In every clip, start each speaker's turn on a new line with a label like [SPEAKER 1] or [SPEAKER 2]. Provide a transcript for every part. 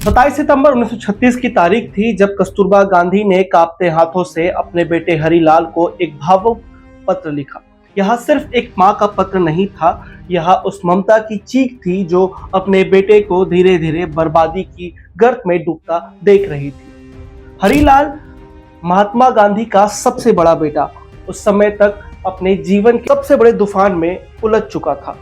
[SPEAKER 1] 27 सितंबर 1936 की तारीख थी जब कस्तूरबा गांधी ने कांपते हाथों से अपने बेटे हरिलाल को एक भावुक पत्र लिखा। यह सिर्फ एक माँ का पत्र नहीं था, यह उस ममता की चीख थी जो अपने बेटे को धीरे धीरे बर्बादी की गर्त में डूबता देख रही थी। हरिलाल महात्मा गांधी का सबसे बड़ा बेटा उस समय तक अपने जीवन के सबसे बड़े तूफान में उलझ चुका था।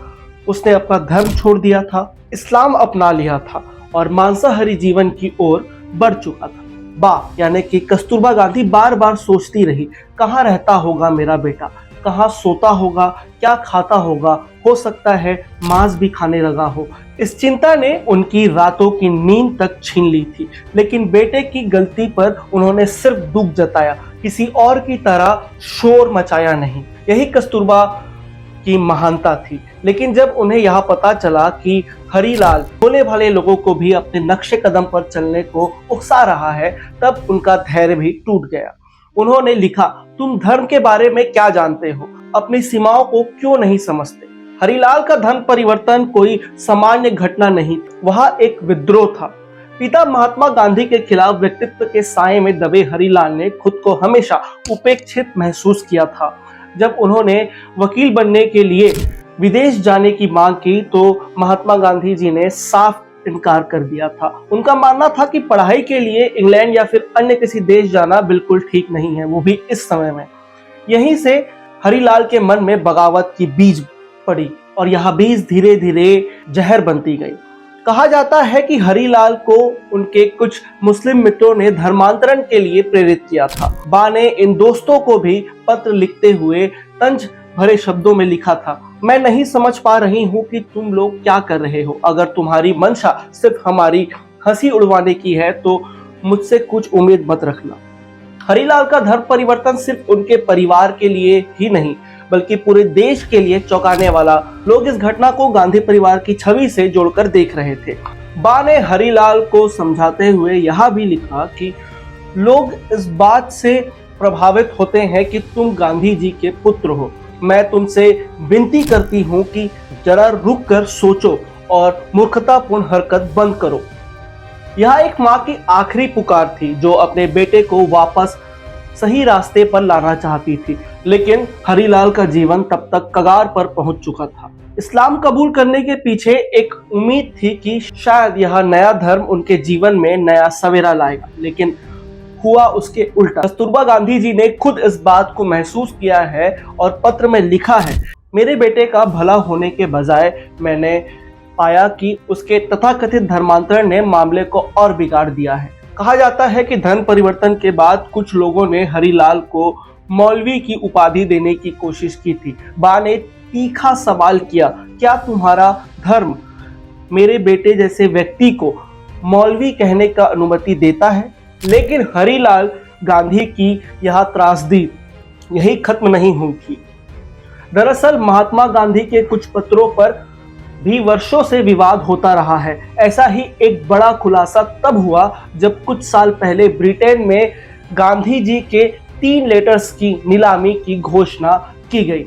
[SPEAKER 1] उसने अपना धर्म छोड़ दिया था, इस्लाम अपना लिया था और मांसाहारी जीवन की ओर बढ़ चुका था। यानी कि कस्तूरबा गांधी बार बार सोचती रही, कहाँ रहता होगा मेरा बेटा, कहाँ सोता होगा, क्या खाता होगा, हो सकता है मांस भी खाने लगा हो। इस चिंता ने उनकी रातों की नींद तक छीन ली थी। लेकिन बेटे की गलती पर उन्होंने सिर्फ दुख जताया, किसी और की तरह शोर मचाया नहीं। यही कस्तूरबा की महानता थी। लेकिन जब उन्हें यह पता चला कि हरिलाल भोले भाले लोगों को भी अपने नक्शे कदम पर चलने को उकसा रहा है, तब उनका धैर्य भी टूट गया। उन्होंने लिखा, तुम धर्म के बारे में क्या जानते हो, अपनी सीमाओं को क्यों नहीं समझते। हरिलाल का धर्म परिवर्तन कोई सामान्य घटना नहीं, वह एक विद्रोह था। पिता महात्मा गांधी के खिलाफ व्यक्तित्व के साए में दबे हरिलाल ने खुद को हमेशा उपेक्षित महसूस किया था। जब उन्होंने वकील बनने के लिए विदेश जाने की मांग की तो महात्मा गांधी जी ने साफ इनकार कर दिया था। उनका मानना था कि पढ़ाई के लिए इंग्लैंड या फिर अन्य किसी देश जाना बिल्कुल ठीक नहीं है, वो भी इस समय में। यहीं से हरिलाल के मन में बगावत की बीज पड़ी और यह बीज धीरे धीरे जहर बनती गई। कहा जाता है कि हरिलाल को उनके कुछ मुस्लिम मित्रों ने धर्मांतरण के लिए प्रेरित किया था। बा ने इन दोस्तों को भी पत्र लिखते हुए तंज भरे शब्दों में लिखा था, मैं नहीं समझ पा रही हूँ कि तुम लोग क्या कर रहे हो। अगर तुम्हारी मंशा सिर्फ हमारी हंसी उड़वाने की है तो मुझसे कुछ उम्मीद मत रखना। हरिलाल का धर्म परिवर्तन सिर्फ उनके परिवार के लिए ही नहीं बल्कि पूरे देश के लिए चौंकाने वाला। लोग इस घटना को गांधी परिवार की छवि से जोड़कर देख रहे थे। बा ने हरिलाल को समझाते हुए यह भी लिखा कि लोग इस बात से प्रभावित होते हैं कि तुम गांधी जी के पुत्र हो। मैं तुमसे विनती करती हूँ कि जरा रुक कर सोचो और मूर्खतापूर्ण हरकत बंद करो। यह एक माँ की आखिरी पुकार थी जो अपने बेटे को वापस सही रास्ते पर लाना चाहती थी। लेकिन हरिलाल का जीवन तब तक कगार पर पहुंच चुका था। इस्लाम कबूल करने के पीछे एक उम्मीद थी कि शायद यह नया धर्म उनके जीवन में नया सवेरा लाएगा, लेकिन हुआ उसके उल्टा। कस्तूरबा गांधी जी ने खुद इस बात को महसूस किया है और पत्र में लिखा है, मेरे बेटे का भला होने के बजाय मैंने पाया कि उसके तथाकथित धर्मांतरण ने मामले को और बिगाड़ दिया है। कहा जाता है कि धर्म परिवर्तन के बाद कुछ लोगों ने हरिलाल को मौलवी की उपाधि देने की कोशिश की थी। बा ने तीखा सवाल किया, क्या तुम्हारा धर्म मेरे बेटे जैसे व्यक्ति को मौलवी कहने का अनुमति देता है? लेकिन हरिलाल गांधी की यह त्रासदी यही खत्म नहीं हुई थी। दरअसल महात्मा गांधी के कुछ पत्रों पर भी वर्षों से विवाद होता रहा है। ऐसा ही एक बड़ा खुलासा तब हुआ जब कुछ साल पहले ब्रिटेन में गांधी जी के 3 लेटर्स की नीलामी की घोषणा की गई।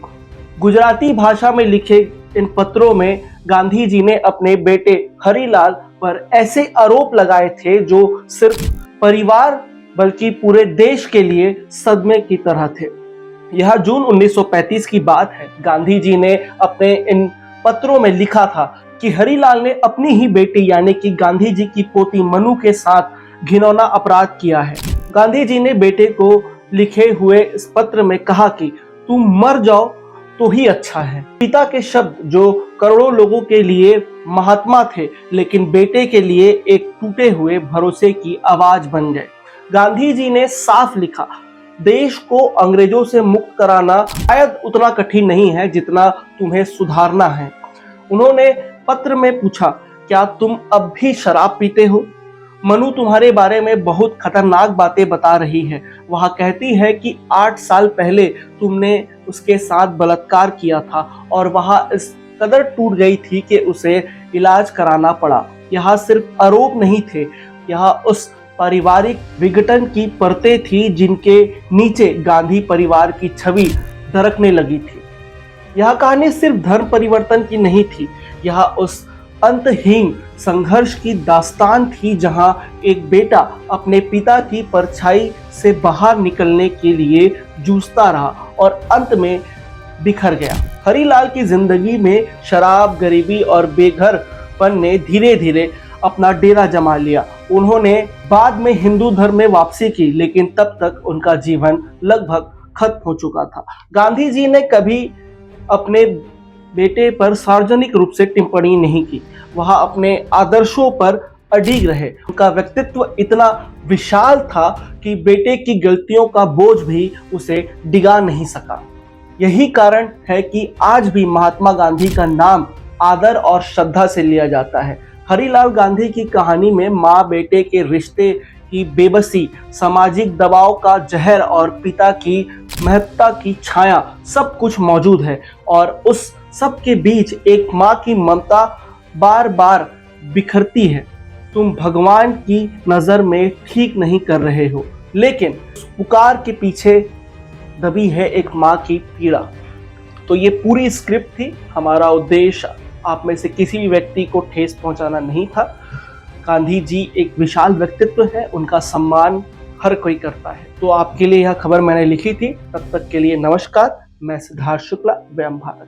[SPEAKER 1] गुजराती भाषा में लिखे इन पत्रों में गांधी जी ने अपने बेटे हरिलाल पर ऐसे आरोप लगाए थे जो सिर्फ परिवार बल्कि पूरे देश के लिए सदमे की तरह थे। यह जून 1935 की बात है। गांधी जी ने अपने इन पत्रों में लिखा था कि हरिलाल ने अपनी ही बेटी यानी कि गांधी जी की पोती मनु के साथ घिनौना अपराध किया है। गांधी जी ने बेटे को लिखे हुए इस पत्र में कहा कि तुम मर जाओ तो ही अच्छा है। पिता के शब्द जो करोड़ों लोगों के लिए महात्मा थे लेकिन बेटे के लिए एक टूटे हुए भरोसे की आवाज बन गए। गांधी जी ने साफ लिखा, देश को अंग्रेजों से मुक्त कराना शायद उतना कठिन नहीं है जितना तुम्हें सुधारना है। उन्होंने पत्र में पूछा, क्या तुम अब भी शराब पीते हो? मनु तुम्हारे बारे में बहुत खतरनाक बातें बता रही है। वह कहती है कि 8 साल पहले तुमने उसके साथ बलात्कार किया था और वह इस कदर टूट गई थी कि उसे इलाज कराना पड़ा। यह सिर्फ आरोप नहीं थे, यह उस पारिवारिक विघटन की परतें थी जिनके नीचे गांधी परिवार की छवि दरकने लगी थी। यह कहानी सिर्फ धर्म परिवर्तन की नहीं थी, यह उस अंतहीन संघर्ष की दास्तान थी, जहां एक बेटा अपने पिता की परछाई से बाहर निकलने के लिए जूझता रहा और अंत में बिखर गया। हरीलाल की जिंदगी में शराब, गरीबी और बेघरपन ने धीरे धीरे अपना डेरा जमा लिया। उन्होंने बाद में हिंदू धर्म में वापसी की, लेकिन तब तक उनका जीवन लगभग खत्म हो चुका था। गांधी जी ने कभी अपने बेटे पर सार्वजनिक रूप से टिप्पणी नहीं की। वह अपने आदर्शों पर अडिग रहे। उनका व्यक्तित्व इतना विशाल था कि बेटे की गलतियों का बोझ भी उसे डिगा नहीं सका। यही कारण है कि आज भी महात्मा गांधी का नाम आदर और श्रद्धा से लिया जाता है। हरीलाल गांधी की कहानी में माँ बेटे के रिश्ते की बेबसी, सामाजिक दबाव का जहर और पिता की महत्ता की छाया सब कुछ मौजूद है। और उस सब के बीच एक माँ की ममता बार बार बिखरती है। तुम भगवान की नज़र में ठीक नहीं कर रहे हो, लेकिन उस पुकार के पीछे दबी है एक माँ की पीड़ा। तो ये पूरी स्क्रिप्ट थी। हमारा उद्देश्य आप में से किसी भी व्यक्ति को ठेस पहुंचाना नहीं था। गांधी जी एक विशाल व्यक्तित्व है, उनका सम्मान हर कोई करता है। तो आपके लिए यह खबर मैंने लिखी थी। तब तक के लिए नमस्कार। मैं सिद्धार्थ शुक्ला, व्यायाम भारत।